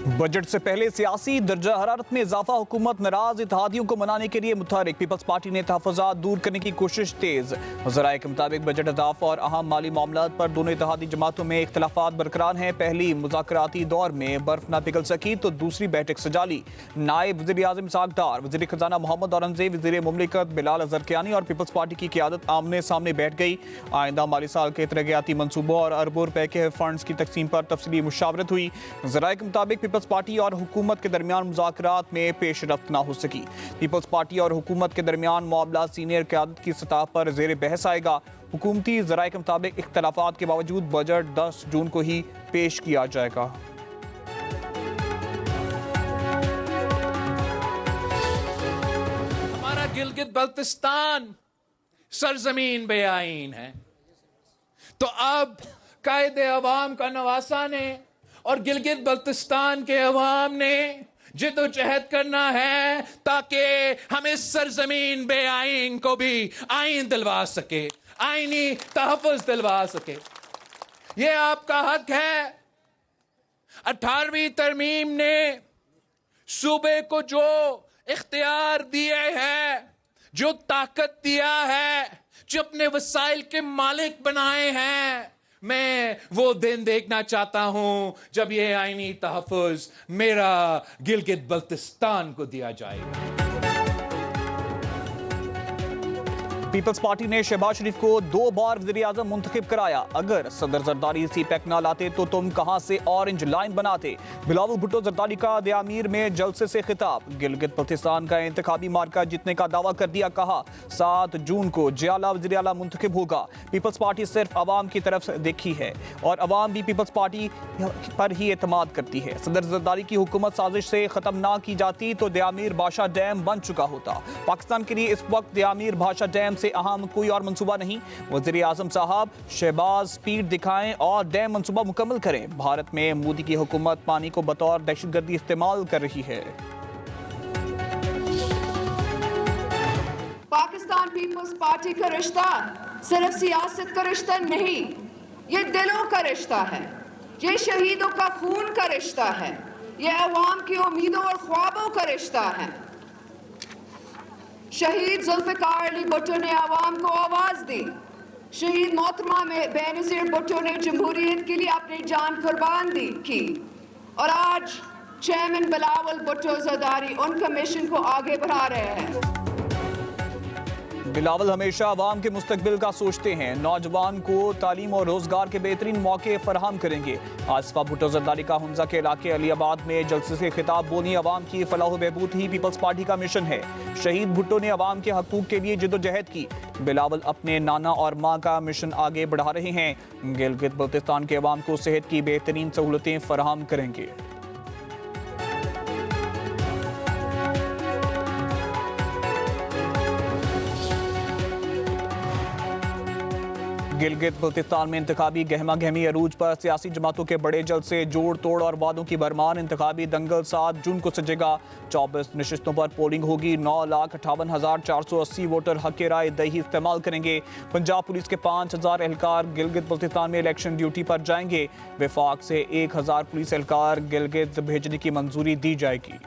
Budget से पहले सियासी दर्जा हरारत में इजाफा, हुकूमत नाराज इत्तेहादियों को मनाने के लिए मुतहरिक। पीपल्स पार्टी ने तहफ़्फ़ुज़ात दूर करने की कोशिश तेज। ज़राए के मुताबिक बजट अहदाफ और अहम माली मामलात पर दोनों इत्तेहादी जमातों में इख्तलाफात बरकरार हैं। पहली मुज़ाकराती दौर में बर्फ न पिघल सकी तो दूसरी बैठक सजाली। नायब वज़ीर आज़म इसहाक डार, वज़ीर खजाना मोहम्मद औरंगज़ेब, वज़ीर मुमलिकत बिलाल अज़रकियानी और पीपल्स पार्टी की क़यादत आमने सामने बैठ गई। आइंदा माली साल के तरक्याती मनसूबों और अरबों रुपए के फंड्स की तकसीम पर तफसीली मुशावरत हुई। ज़राए के मुताबिक पीपल्स पार्टी और हुकूमत के दरमियान मुज़ाकरात में पेशरफ्त ना हो सकी। पीपल्स पार्टी और हुकूमत के दरमियान मामला सीनियर क़यादत की सतह पर ज़ेर बहस आएगा। हुकूमती ज़राए के मुताबिक इख्तलाफात के बावजूद बजट 10 जून को ही पेश किया जाएगा। हमारा गिलगित बल्तिस्तान सरजमीन बेआईन है, तो अब कायदे अवाम का नवासा ने और गिलगित बल्तिस्तान के अवाम ने जिद्दोजहद करना है ताकि हम इस सरजमीन बेआईन को भी आईन दिलवा सके, आईनी तहफ़्फ़ुज़ दिलवा सके। ये आपका हक है। 18वीं तरमीम ने सूबे को जो इख्तियार दिए हैं, जो ताकत दिया है, जो अपने वसाइल के मालिक बनाए हैं, मैं वो दिन देखना चाहता हूं जब ये आईनी तहफ़्फ़ुज़ मेरा गिलगित बल्तिस्तान को दिया जाएगा। पीपल्स पार्टी ने शहबाज शरीफ को 2 बार वज़ीर आज़म मुंतखब कराया। अगर सदर जरदारी CPAC ना लाते तो तुम कहां से ऑरेंज लाइन बनाते। बिलावल भुट्टो जरदारी का दयामीर में जलसे से खिताब। गिलगित बल्तिस्तान का इंतखाबी मार्का जीतने का दावा कर दिया, कहा 7 जून को जियाला वज़ीर आला मुंतखब होगा। पीपल्स पार्टी सिर्फ अवाम की तरफ देखी है और अवाम भी पीपल्स पार्टी पर ही एतमाद करती है। सदर जरदारी की हुकूमत साजिश से ख़त्म ना की जाती तो दयामीर बादशाह डैम बन चुका होता। पाकिस्तान के लिए इस वक्त दयामीर बादशाह डैम से अहम कोई और मंसूबा नहीं। वज़ीर आज़म साहब शहबाज स्पीड दिखाएं और डैम मंसूबा मुकम्मल करें। भारत में मोदी की हुकूमत पानी को बतौर दहशतगर्दी इस्तेमाल कर रही है। पाकिस्तान पीपल्स पार्टी का रिश्ता सिर्फ सियासत का रिश्ता नहीं, ये दिलों का रिश्ता है, ये शहीदों का खून का रिश्ता है, ये अवाम की उम्मीदों और ख्वाबों का रिश्ता है। शहीद जुल्फ़िकार अली भुट्टो ने आवाम को आवाज़ दी। शहीद मोहतरमा में बेनज़ीर भुट्टो ने जमहूरियत के लिए अपनी जान कुर्बान दी की और आज चेयरमैन बिलावल भुट्टो ज़रदारी उनका मिशन को आगे बढ़ा रहे हैं। बिलावल हमेशा अवाम के मुस्तकबिल का सोचते हैं, नौजवान को तालीम और रोजगार के बेहतरीन मौके फराहम करेंगे। आसफा भुट्टो जरदारी का हुंजा के इलाके अलीबाद में जलसे से खिताब, बोली अवाम की फलाह बहबूद ही पीपल्स पार्टी का मिशन है। शहीद भुट्टो ने अवाम के हकूक के लिए जिद्दोजहद की। बिलावल अपने नाना और माँ का मिशन आगे बढ़ा रहे हैं। गिलगित बल्तिस्तान के अवाम को सेहत की बेहतरीन सहूलतें फराहम करेंगे। गिलगित बल्तिस्तान में इंतखाबी गहमा गहमी अरूज पर सियासी जमातों के बड़े जलसे, जोड़ तोड़ और वादों की भरमार। इंतखाबी दंगल 7 जून को सजेगा। 24 नशिस्तों पर पोलिंग होगी। 9,58,480 वोटर हक राय दही इस्तेमाल करेंगे। पंजाब पुलिस के 5,000 एहलकार गिलगित बल्तिस्तान में इलेक्शन ड्यूटी पर जाएंगे। विफाक से 1,000 पुलिस एहलकार गिलगित भेजने की मंजूरी दी जाएगी।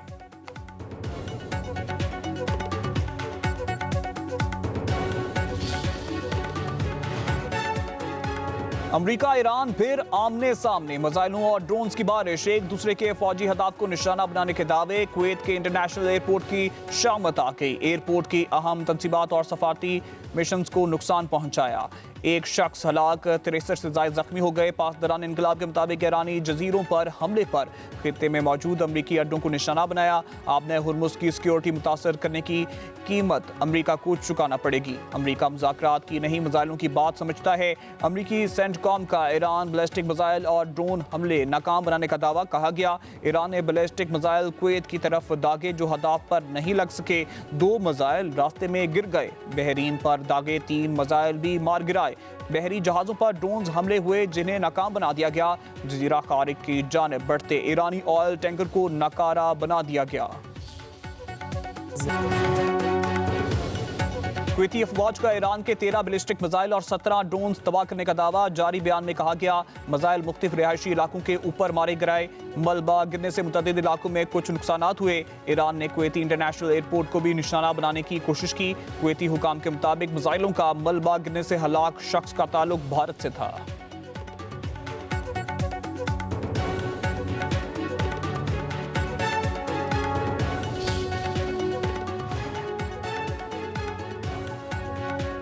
अमरीका ईरान फिर आमने सामने, मिसाइलों और ड्रोन्स की बारिश, एक दूसरे के फौजी हदाफ को निशाना बनाने के दावे। कुवैत के इंटरनेशनल एयरपोर्ट की शामत आ गई। एयरपोर्ट की अहम तंसीबात और सफारती मिशंस को नुकसान पहुंचाया। एक शख्स हलाक, 63 से ज्यादा जख्मी हो गए। पासदारान इनकलाब के मुताबिक ईरानी जजीरों पर हमले पर खित्ते में मौजूद अमरीकी अड्डों को निशाना बनाया। आपने हुर्मुज की सिक्योरिटी मुतासर करने की कीमत अमरीका को चुकाना पड़ेगी। अमरीका मुज़ाकरात की नहीं, मिसाइलों की बात समझता है। अमरीकी सेंटकॉम का ईरान बैलिस्टिक मिसाइल और ड्रोन हमले नाकाम बनाने का दावा, कहा गया ईरान ने बैलिस्टिक मिसाइल कुवैत की तरफ दागे जो हदाफ पर नहीं लग सके। 2 मिसाइल रास्ते में गिर गए। बहरीन पर दागे 3 मिसाइल भी मार गिराए। बहरी जहाज़ों पर ड्रोन्स हमले हुए जिन्हें नाकाम बना दिया गया। जजीरा खारिक की जानिब बढ़ते ईरानी ऑयल टैंकर को नाकारा बना दिया गया। कुवैती अफवाज का ईरान के 13 बैलिस्टिक मिसाइल और 17 ड्रोन तबाह करने का दावा। जारी बयान में कहा गया, मिसाइल मुख्तलिफ रिहायशी इलाकों के ऊपर मारे गिराए। मलबा गिरने से मुतअद्दिद इलाकों में कुछ नुकसान हुए। ईरान ने कुवैती इंटरनेशनल एयरपोर्ट को भी निशाना बनाने की कोशिश की। कुवैती हुकाम के मुताबिक मिसाइलों का मलबा गिरने से हलाक शख्स का ताल्लुक भारत से था।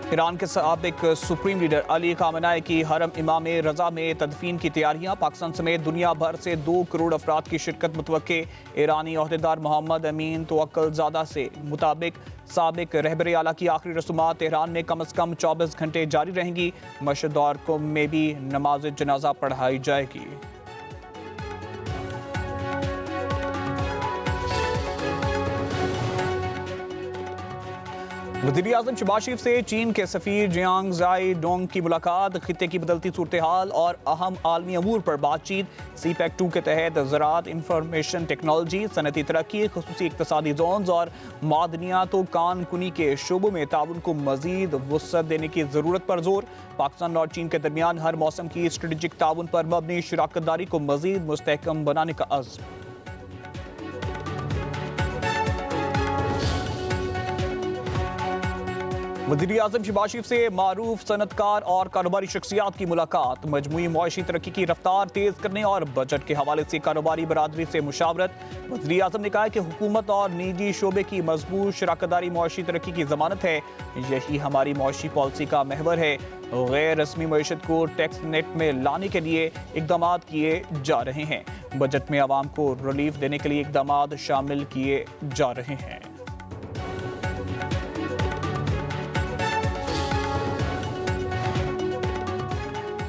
ईरान के साबिक सुप्रीम लीडर अली खामेनेई की हरम इमाम रजा में तदफीन की तैयारियां। पाकिस्तान समेत दुनिया भर से 2 करोड़ अफराद की शिरकत मुतवक्के। ईरानी ओहदेदार मोहम्मद अमीन तवक्कुलज़ादा से मुताबिक साबिक रहबर आला की आखिरी रसूमात तेहरान में कम से कम 24 घंटे जारी रहेंगी। मशहद और कुम में भी नमाज जनाजा पढ़ाई जाएगी। वज़ीर आज़म शहबाज शरीफ से चीन के सफ़ीर जियांग ज़ाई डोंग की मुलाकात। खित्ते की बदलती सूरत हाल और अहम आलमी अमूर पर बातचीत। CPEC 2 के तहत ज़राअत, इंफॉर्मेशन टेक्नोलॉजी, सनती तरक्की, खुसूसी इक़्तिसादी जोन्स और मादनियात व कानकुनी के शोबों में ताउन को मज़ीद वुसअत देने की ज़रूरत पर जोर। पाकिस्तान और चीन के दरमियान हर मौसम की स्ट्रेटेजिक ताउन पर मबनी शराकत दारी को मज़ीद मुस्तहकम बनाने का अज़्म। वज़ीर आज़म शहबाज शरीफ से मारूफ सनतकार और कारोबारी शख्सियात की मुलाकात। मजमूई मुआशी तरक्की की रफ्तार तेज़ करने और बजट के हवाले से कारोबारी बरादरी से मुशावरत। वज़ीर आज़म ने कहा कि हुकूमत और निजी शोबे की मजबूत शराकतदारी मुआशी तरक्की की ज़मानत है। यही हमारी मुआशी पॉलिसी का महवर है। गैर रस्मी मईशत को टैक्स नेट में लाने के लिए इकदाम किए जा रहे हैं। बजट में आवाम को रिलीफ देने के लिए इकदाम शामिल किए जा रहे हैं।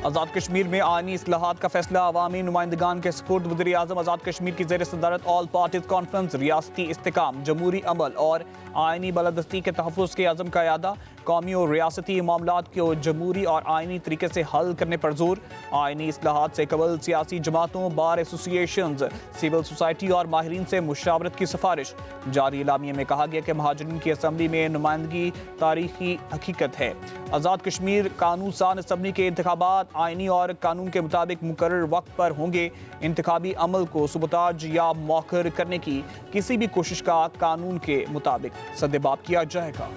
आज़ाद कश्मीर में आईनी इस्लाहात का फैसला अवामी नुमाइंदगान के सपुर्द। वज़ीर आज़म आज़ाद कश्मीर की ज़ेर सदारत ऑल पार्टीज कॉन्फ्रेंस रियासती इस्तेकाम, जमहूरी अमल और आईनी बलदस्ती के तहफ़्फ़ुज़ के अज़म का यादा। कौमी और रियासती मामलात को जमहूरी और आईनी तरीके से हल करने पर जोर। आईनी इस्लाहात से कबल सियासी जमातों, बार एसोसिएशंस, सिविल सोसाइटी और माहिरीन से मुशावरत की सिफारिश। जारी इलामिया में कहा गया कि महाजरीन की असम्बली में नुमाइंदगी तारीखी हकीकत है। आज़ाद कश्मीर कानून सान असम्बली के इंतखाबात आईनी और कानून के मुताबिक मुकर्रर वक्त पर होंगे। इंतखाबी अमल को सुबताज या मौखर करने की किसी भी कोशिश का कानून के मुताबिक सद्देबाब किया जाएगा।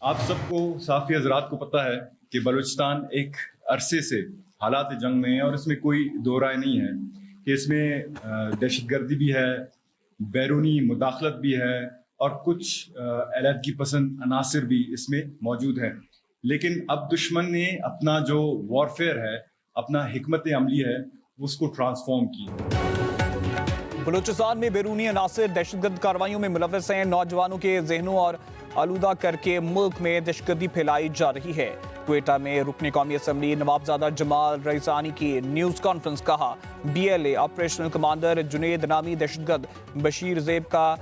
आप सबको साफ़ी हज़रात को पता है कि बलूचिस्तान एक अरसे से हालात जंग में है और इसमें कोई दो राय नहीं है कि इसमें दहशतगर्दी भी है, बैरूनी मुदाखलत भी है और कुछ अलहदगी पसंद अनासर भी इसमें मौजूद हैं। लेकिन अब दुश्मन ने अपना जो वॉरफेयर है, अपना हिकमत अमली है, उसको ट्रांसफॉर्म की। बलूचिस्तान में बैरूनी अनासर दहशतगर्द कार्रवाइयों में मुलव्वस हैं। नौजवानों के जहनों और आलूदा करके मुल्क में दहशतगर्दी फैलाई जा रही है। क्वेटा में रुकने कौमी असम्बली नवाबजादा जमाल रईसानी की न्यूज़ कॉन्फ्रेंस। कहा, BLA ऑपरेशनल कमांडर जुनेद नामी दहशतगर्द बशीर ज़ेब का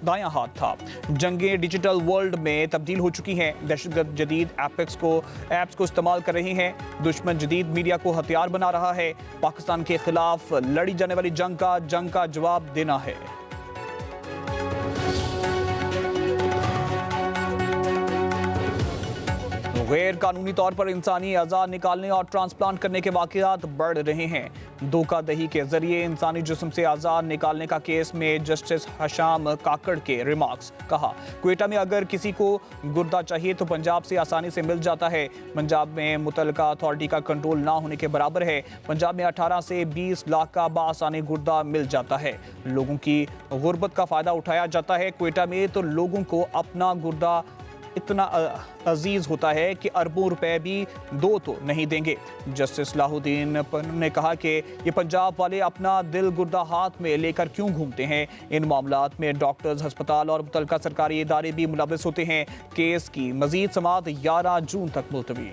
दायां हाथ था। जंगें डिजिटल वर्ल्ड में तब्दील हो चुकी हैं। दहशतगर्द जदीद ऐप्स को इस्तेमाल कर रहे हैं। दुश्मन जदीद मीडिया को हथियार बना रहा है। पाकिस्तान के खिलाफ लड़ी जाने वाली जंग का जवाब देना है। गैर कानूनी तौर पर इंसानी अज़ा निकालने और ट्रांसप्लांट करने के वाक़यात बढ़ रहे हैं। धोखाधही के जरिए इंसानी जिस्म से अज़ा निकालने का केस में जस्टिस हशाम काकड़ के रिमार्क्स। कहा, क्वेटा में अगर किसी को गुर्दा चाहिए तो पंजाब से आसानी से मिल जाता है। पंजाब में मुतलका अथॉरिटी का कंट्रोल ना होने के बराबर है। पंजाब में 18 से 20 लाख का बासानी गुर्दा मिल जाता है। लोगों की गुर्बत का फ़ायदा उठाया जाता है। क्वेटा में तो लोगों को अपना गुर्दा इतना अजीज होता है कि अरबों रुपए भी दो तो नहीं देंगे। जस्टिस लाहुद्दीन ने कहा कि ये पंजाब वाले अपना दिल गुर्दा हाथ में लेकर क्यों घूमते हैं। इन मामलात में डॉक्टर्स, अस्पताल और मुतलका सरकारी इदारे भी मुलव्वस होते हैं। केस की मजीद समाअत 11 जून तक मुलतवी।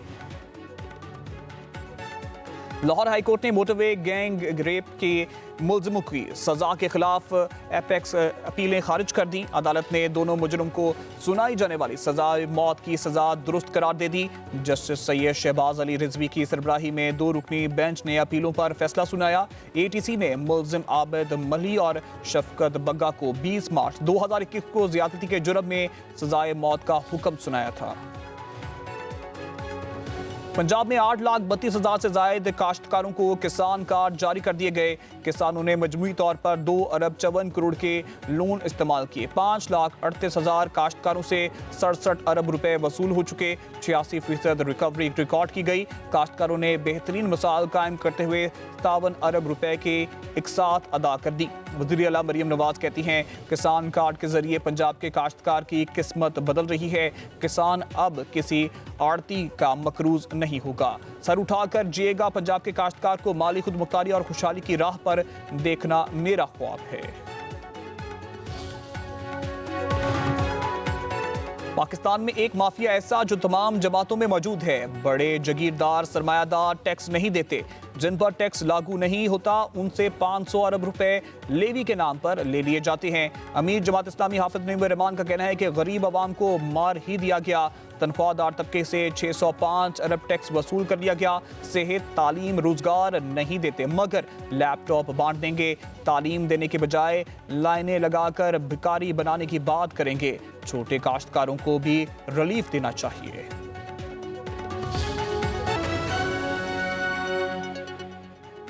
लाहौर हाईकोर्ट ने मोटरवे गैंग रेप के मुलजिमों की सजा के खिलाफ एपेक्स अपीलें खारिज कर दी। अदालत ने दोनों मुजरिम को सुनाई जाने वाली सजा मौत की सजा दुरुस्त करार दे दी। जस्टिस सैयद शहबाज अली रिजवी की सरबराही में 2 रुकनी बेंच ने अपीलों पर फैसला सुनाया। एटीसी ने मुलजिम आबिद मली और शफकत बग्गा को 20 मार्च 2021 को ज्यादती के जुर्म में सजाए मौत का हुक्म सुनाया था। पंजाब में 8,32,000 से ज्यादा काश्तकारों को किसान कार्ड जारी कर दिए गए। किसानों ने मजमूई तौर पर 2 अरब 54 करोड़ के लोन इस्तेमाल किए। 5,38,000 काश्तकारों से 67 अरब रुपए वसूल हो चुके। 86% रिकवरी रिकॉर्ड की गई। काश्तकारों ने बेहतरीन मिसाल कायम करते हुए 57 अरब रुपए के इकसात अदा कर दी। वज़ीर आला मरियम नवाज कहती हैं, किसान कार्ड के जरिए पंजाब के काश्तकार की किस्मत बदल रही है। किसान अब किसी आड़ती का मकरूज नहीं होगा। सर उठाकर जिएगा पंजाब के काश्तकार को माली खुदमुख्तारी और खुशहाली की राह पर देखना मेरा ख्वाब है। पाकिस्तान में एक माफिया ऐसा जो तमाम जमातों में मौजूद है। बड़े जगीरदार सरमायादार टैक्स नहीं देते। जिन पर टैक्स लागू नहीं होता उनसे 500 अरब रुपए लेवी के नाम पर ले लिए जाते हैं। अमीर जमात इस्लामी हाफिज नईम रहमान का कहना है कि गरीब आवाम को मार ही दिया गया। तनख्वाहदार तबके से 605 अरब टैक्स वसूल कर लिया गया। सेहत, तालीम, रोजगार नहीं देते मगर लैपटॉप बांट देंगे। तालीम देने के बजाय लाइनें लगाकर भिखारी बनाने की बात करेंगे। छोटे काश्तकारों को भी रिलीफ देना चाहिए।